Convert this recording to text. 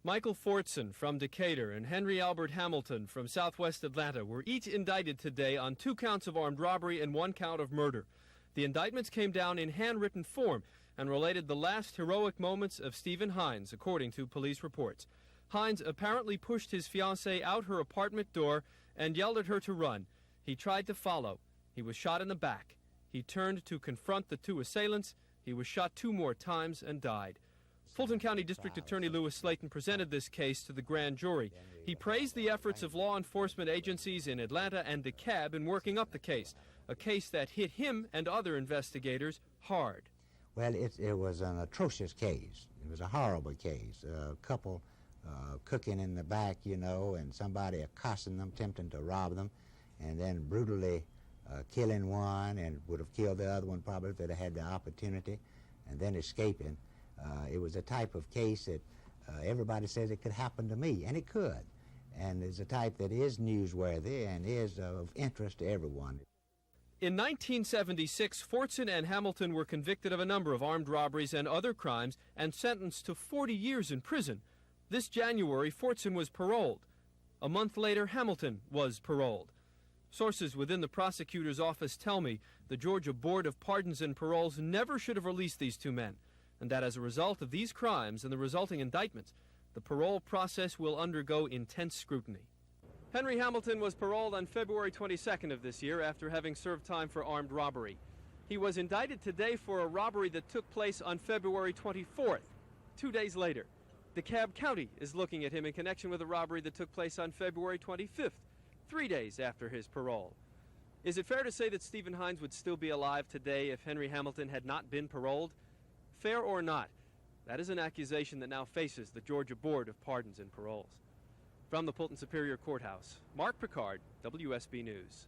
Michael Fortson from Decatur and Henry Albert Hamilton from southwest Atlanta were each indicted today on 2 counts of armed robbery and 1 count of murder. The indictments came down in handwritten form and related the last heroic moments of Stephen Hynes, according to police reports. Hynes apparently pushed his fiancée out her apartment door and yelled at her to run. He tried to follow. He was shot in the back. He turned to confront the 2 assailants. He was shot 2 more times and died. Fulton County District Attorney Louis Slaton presented this case to the grand jury. He praised the efforts of law enforcement agencies in Atlanta and DeKalb in working up the case, a case that hit him and other investigators hard. Well, it was an atrocious case. It was a horrible case. A couple cooking in the back, you know, and somebody accosting them, attempting to rob them, and then brutally killing one, and would have killed the other one probably if they'd had the opportunity, and then escaping. It was a type of case that everybody says it could happen to me, and it could. And it's a type that is newsworthy and is of interest to everyone. In 1976, Fortson and Hamilton were convicted of a number of armed robberies and other crimes and sentenced to 40 years in prison. This January, Fortson was paroled. A month later, Hamilton was paroled. Sources within the prosecutor's office tell me the Georgia Board of Pardons and Paroles never should have released these 2 men, and that as a result of these crimes and the resulting indictments, the parole process will undergo intense scrutiny. Henry Hamilton was paroled on February 22nd of this year after having served time for armed robbery. He was indicted today for a robbery that took place on February 24th, 2 days later. DeKalb County is looking at him in connection with a robbery that took place on February 25th, 3 days after his parole. Is it fair to say that Stephen Hynes would still be alive today if Henry Hamilton had not been paroled? Fair or not, that is an accusation that now faces the Georgia Board of Pardons and Paroles. From the Fulton Superior Courthouse, Marc Pickard, WSB News.